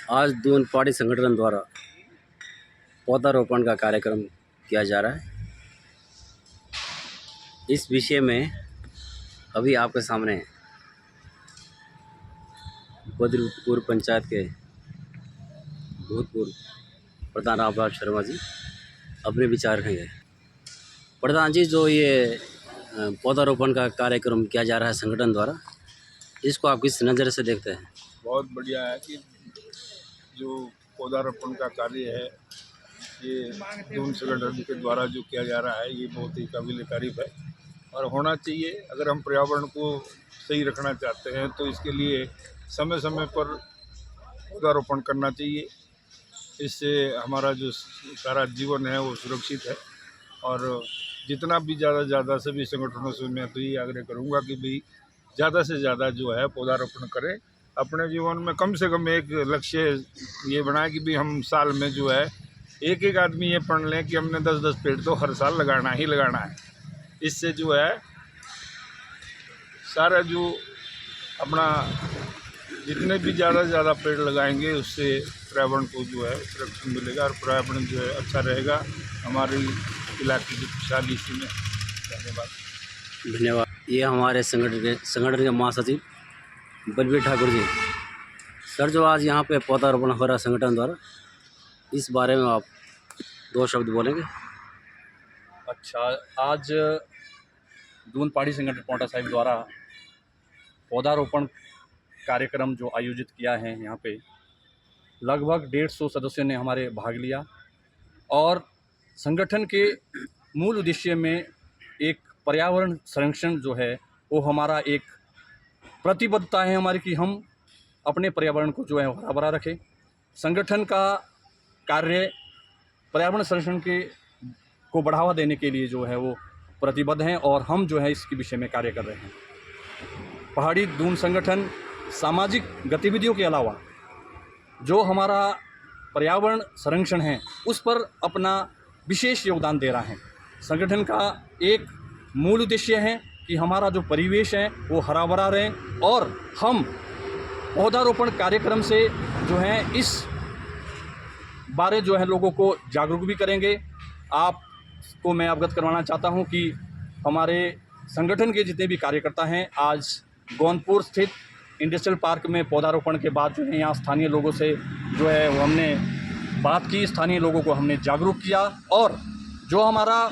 आज दून पहाड़ी संगठन द्वारा पौधारोपण का कार्यक्रम किया जा रहा है। इस विषय में अभी आपके सामने बद्रीपुर पंचायत के भूतपूर्व प्रधान रामलाल शर्मा जी अपने विचार रखेंगे। प्रधान जी, जो ये पौधारोपण का कार्यक्रम किया जा रहा है संगठन द्वारा, इसको आप किस नज़र से देखते हैं? बहुत बढ़िया है कि जो पौधारोपण का कार्य है ये दून संगठन के द्वारा जो किया जा रहा है ये बहुत ही काबिल तारीफ है और होना चाहिए। अगर हम पर्यावरण को सही रखना चाहते हैं तो इसके लिए समय समय पर पौधारोपण करना चाहिए। इससे हमारा जो सारा जीवन है वो सुरक्षित है और जितना भी ज़्यादा सभी संगठनों से मैं तो ये आग्रह करूँगा कि भाई ज़्यादा से ज़्यादा जो है पौधारोपण करें। अपने जीवन में कम से कम एक लक्ष्य ये बनाए कि भाई हम साल में जो है एक आदमी ये पढ़ लें कि हमने 10-10 पेड़ तो हर साल लगाना ही लगाना है। इससे जो है सारा जो अपना जितने भी ज़्यादा से ज़्यादा पेड़ लगाएंगे उससे पर्यावरण को जो है संरक्षण मिलेगा और पर्यावरण जो है अच्छा रहेगा। हमारी इलाके की खुशहाली इसी में। धन्यवाद। ये हमारे संगठन के महासचिव बलबीर ठाकुर जी। सर, जो आज यहाँ पे पौधारोपण हो रहा है संगठन द्वारा, इस बारे में आप 2 शब्द बोलेंगे? अच्छा, आज दून पहाड़ी संगठन पांवटा साहिब द्वारा पौधारोपण कार्यक्रम जो आयोजित किया है, यहाँ पे लगभग 150 सदस्यों ने हमारे भाग लिया और संगठन के मूल उद्देश्य में एक पर्यावरण संरक्षण जो है वो हमारा एक प्रतिबद्धता है हमारी कि हम अपने पर्यावरण को जो है हरा भरा रखें। संगठन का कार्य पर्यावरण संरक्षण को बढ़ावा देने के लिए जो है वो प्रतिबद्ध हैं और हम जो है इसके विषय में कार्य कर रहे हैं। पहाड़ी दून संगठन सामाजिक गतिविधियों के अलावा जो हमारा पर्यावरण संरक्षण है उस पर अपना विशेष योगदान दे रहा है। संगठन का एक मूल उद्देश्य है कि हमारा जो परिवेश है वो हरा भरा रहे और हम पौधारोपण कार्यक्रम से जो है इस बारे जो है लोगों को जागरूक भी करेंगे। आपको मैं अवगत करवाना चाहता हूं कि हमारे संगठन के जितने भी कार्यकर्ता हैं आज गोंदपुर स्थित इंडस्ट्रियल पार्क में पौधारोपण के बाद जो है यहाँ स्थानीय लोगों से जो है वो हमने बात की, स्थानीय लोगों को हमने जागरूक किया और जो हमारा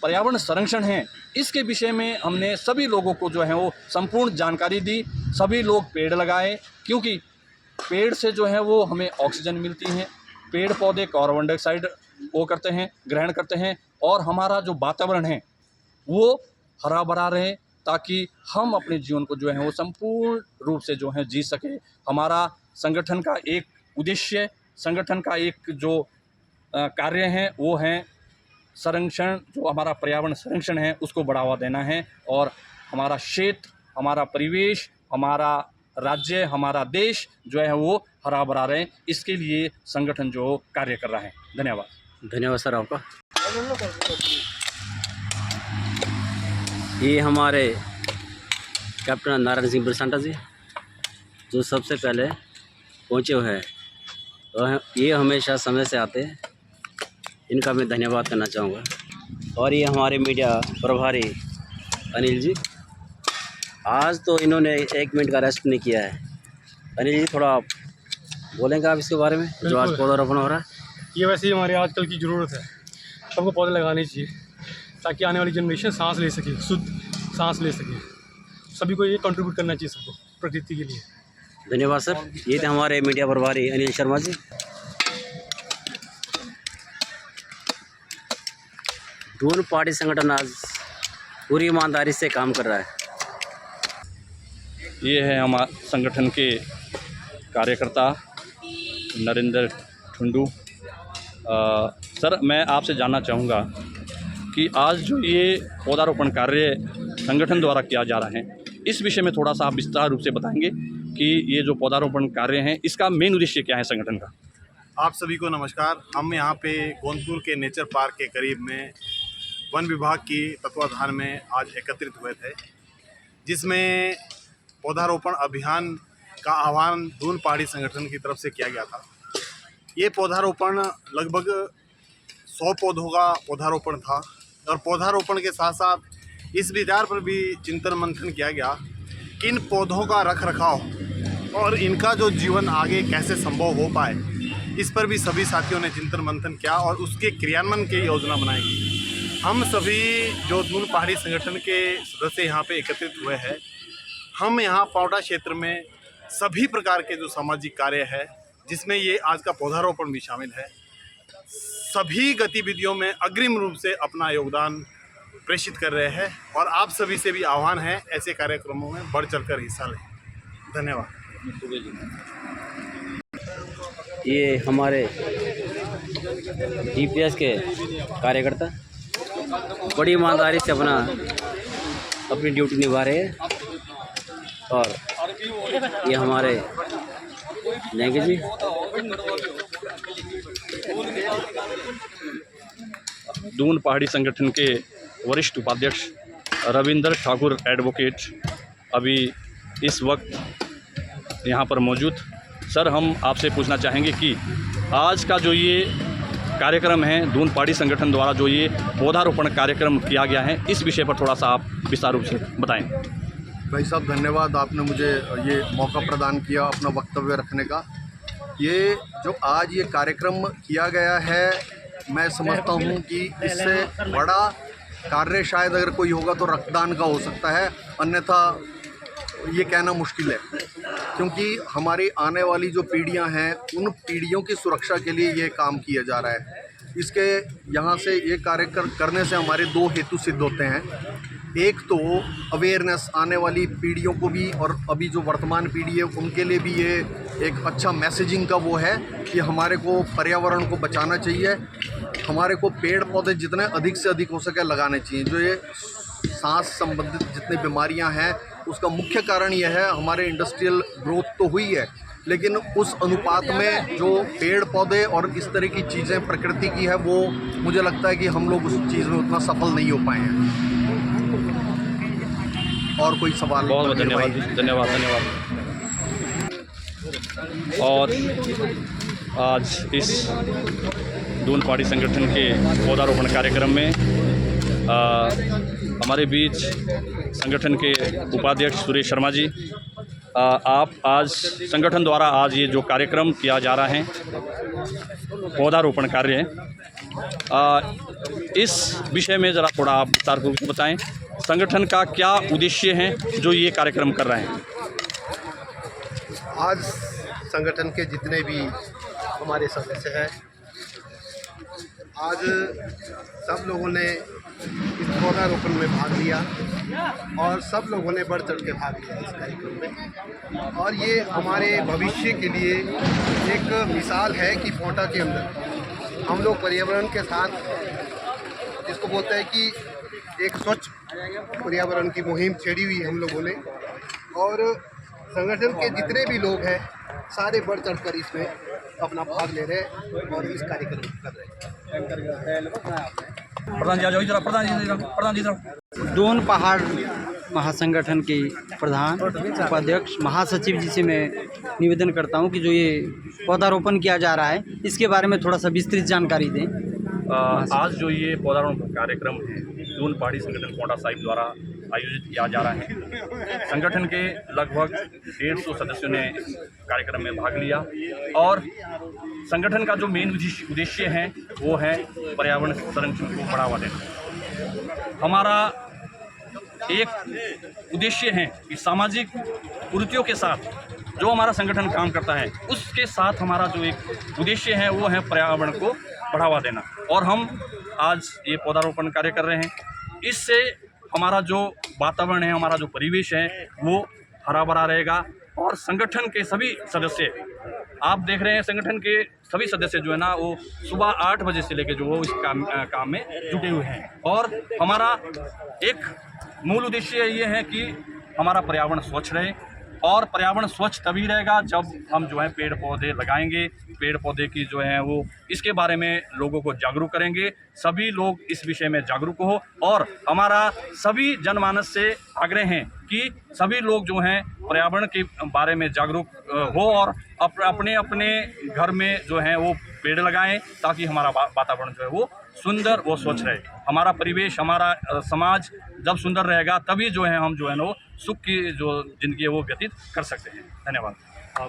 पर्यावरण संरक्षण है इसके विषय में हमने सभी लोगों को जो है वो संपूर्ण जानकारी दी। सभी लोग पेड़ लगाए क्योंकि पेड़ से जो है वो हमें ऑक्सीजन मिलती है। पेड़ पौधे कार्बन डाइऑक्साइड वो करते हैं, ग्रहण करते हैं और हमारा जो वातावरण है वो हरा भरा रहे ताकि हम अपने जीवन को जो है वो संपूर्ण रूप से जो है जी सके। हमारा संगठन का एक उद्देश्य, संगठन का एक जो कार्य है वो है संरक्षण, जो हमारा पर्यावरण संरक्षण है उसको बढ़ावा देना है और हमारा क्षेत्र, हमारा परिवेश, हमारा राज्य, हमारा देश जो है वो हरा भरा रहे, इसके लिए संगठन जो कार्य कर रहा है। धन्यवाद सर आपका। ये हमारे कैप्टन नारायण सिंह बरसांटा जी जो सबसे पहले पहुँचे हुए हैं और ये हमेशा समय से आते हैं, इनका मैं धन्यवाद करना चाहूँगा। और ये हमारे मीडिया प्रभारी अनिल जी, आज तो इन्होंने 1 मिनट का रेस्ट नहीं किया है। अनिल जी, थोड़ा आप बोलेंगे आप इसके बारे में जो आज पौधारोपण हो रहा है? ये वैसे ही हमारे आजकल की ज़रूरत है, सबको पौधे लगाने चाहिए ताकि आने वाली जनरेशन सांस ले सके, शुद्ध सांस ले सके। सभी को ये कंट्रीब्यूट करना चाहिए सबको प्रकृति के लिए। धन्यवाद सर। ये थे हमारे मीडिया प्रभारी अनिल शर्मा जी। दून पहाड़ी संगठन आज पूरी ईमानदारी से काम कर रहा है। ये है हमारे संगठन के कार्यकर्ता नरेंद्र ठुंडू। सर, मैं आपसे जानना चाहूँगा कि आज जो ये पौधारोपण कार्य संगठन द्वारा किया जा रहा है इस विषय में थोड़ा सा आप विस्तार रूप से बताएंगे कि ये जो पौधारोपण कार्य है इसका मेन उद्देश्य क्या है संगठन का? आप सभी को नमस्कार। हम यहाँ पे गोंदपुर के नेचर पार्क के करीब में वन विभाग की तत्वाधान में आज एकत्रित हुए थे, जिसमें पौधारोपण अभियान का आह्वान दून पहाड़ी संगठन की तरफ से किया गया था। ये पौधारोपण लगभग 100 पौधों का पौधारोपण था और पौधारोपण के साथ साथ इस विचार पर भी चिंतन मंथन किया गया कि इन पौधों का रख रखाव और इनका जो जीवन आगे कैसे संभव हो पाए, इस पर भी सभी साथियों ने चिंतन मंथन किया और उसके क्रियान्वयन की योजना बनाई गई। हम सभी जो दून पहाड़ी संगठन के सदस्य यहाँ पे एकत्रित हुए हैं, हम यहाँ पावटा क्षेत्र में सभी प्रकार के जो सामाजिक कार्य है, जिसमें ये आज का पौधारोपण भी शामिल है, सभी गतिविधियों में अग्रिम रूप से अपना योगदान प्रेषित कर रहे हैं और आप सभी से भी आह्वान है ऐसे कार्यक्रमों में बढ़ चढ़कर हिस्सा लें। धन्यवाद। ये हमारे DPS के कार्यकर्ता बड़ी ईमानदारी से अपनी ड्यूटी निभा रहे हैं और ये हमारे लेंगे जी दून पहाड़ी संगठन के वरिष्ठ उपाध्यक्ष रविंद्र ठाकुर एडवोकेट अभी इस वक्त यहाँ पर मौजूद। सर, हम आपसे पूछना चाहेंगे कि आज का जो ये कार्यक्रम है दून पहाड़ी संगठन द्वारा जो ये पौधारोपण कार्यक्रम किया गया है, इस विषय पर थोड़ा सा आप विस्तार रूप से बताएं। भाई साहब, धन्यवाद, आपने मुझे ये मौका प्रदान किया अपना वक्तव्य रखने का। ये जो आज ये कार्यक्रम किया गया है, मैं समझता हूँ कि इससे बड़ा कार्य शायद अगर कोई होगा तो रक्तदान का हो सकता है, अन्यथा ये कहना मुश्किल है, क्योंकि हमारी आने वाली जो पीढ़ियां हैं उन पीढ़ियों की सुरक्षा के लिए ये काम किया जा रहा है। इसके यहाँ से ये कार्य करने से हमारे दो हेतु सिद्ध होते हैं। एक तो अवेयरनेस आने वाली पीढ़ियों को भी और अभी जो वर्तमान पीढ़ी है उनके लिए भी ये एक अच्छा मैसेजिंग का वो है कि हमारे को पर्यावरण को बचाना चाहिए, हमारे को पेड़ पौधे जितने अधिक से अधिक हो सके लगाने चाहिए। जो ये सांस संबंधित जितनी बीमारियां हैं उसका मुख्य कारण यह है, हमारे इंडस्ट्रियल ग्रोथ तो हुई है लेकिन उस अनुपात में जो पेड़ पौधे और इस तरह की चीज़ें प्रकृति की है वो मुझे लगता है कि हम लोग उस चीज़ में उतना सफल नहीं हो पाए हैं। और कोई सवाल? बहुत धन्यवाद, धन्यवाद, धन्यवाद। और आज इस दून पहाड़ी संगठन के पौधारोपण कार्यक्रम में हमारे बीच संगठन के उपाध्यक्ष सुरेश शर्मा जी, आप आज संगठन द्वारा आज ये जो कार्यक्रम किया जा रहा है पौधारोपण कार्य, इस विषय में ज़रा थोड़ा आप विस्तार रूप से बताएं। संगठन का क्या उद्देश्य है जो ये कार्यक्रम कर रहे हैं? आज संगठन के जितने भी हमारे सदस्य हैं, आज सब लोगों ने इस पौधारोपण में भाग लिया और सब लोगों ने बढ़ चढ़ के भाग लिया इस कार्यक्रम में। और ये हमारे भविष्य के लिए एक मिसाल है कि पावटा के अंदर हम लोग पर्यावरण के साथ, जिसको बोलते हैं कि एक स्वच्छ पर्यावरण की मुहिम छेड़ी हुई हम लोगों ने, और संगठन के जितने भी लोग हैं सारे बढ़ चढ़ कर इसमें अपना भाग ले रहे हैं और इस कार्यक्रम कर रहे हैं। प्रधान जी दून पहाड़ महासंगठन के प्रधान उपाध्यक्ष महासचिव जी से मैं निवेदन करता हूं कि जो ये पौधारोपण किया जा रहा है इसके बारे में थोड़ा सा विस्तृत जानकारी दें। आज जो ये पौधारोपण कार्यक्रम है दून पहाड़ी संगठन पावटा साहिब द्वारा आयोजित किया जा रहा है, संगठन के लगभग 150 सदस्यों ने कार्यक्रम में भाग लिया और संगठन का जो मेन उद्देश्य है वो है पर्यावरण संरक्षण को बढ़ावा देना। हमारा एक उद्देश्य है कि सामाजिक कुरीतियों के साथ जो हमारा संगठन काम करता है उसके साथ हमारा जो एक उद्देश्य है वो है पर्यावरण को बढ़ावा देना, और हम आज ये पौधारोपण कार्य कर रहे हैं। इससे हमारा जो वातावरण है, हमारा जो परिवेश है वो हरा भरा रहेगा और संगठन के सभी सदस्य, आप देख रहे हैं संगठन के सभी सदस्य जो है ना वो सुबह 8 बजे से लेकर जो वो इस काम में जुटे हुए हैं। और हमारा एक मूल उद्देश्य ये है कि हमारा पर्यावरण स्वच्छ रहे और पर्यावरण स्वच्छ तभी रहेगा जब हम जो है पेड़ पौधे लगाएंगे, पेड़ पौधे की जो है वो इसके बारे में लोगों को जागरूक करेंगे, सभी लोग इस विषय में जागरूक हो। और हमारा सभी जनमानस से आग्रह है कि सभी लोग जो हैं पर्यावरण के बारे में जागरूक हो और अपने अपने घर में जो है वो पेड़ लगाएं, ताकि हमारा वातावरण जो है वो सुंदर व स्वच्छ रहे। हमारा परिवेश, हमारा समाज जब सुंदर रहेगा तभी जो है हम जो है ना वो सुख की जो ज़िंदगी है वो व्यतीत कर सकते हैं। धन्यवाद।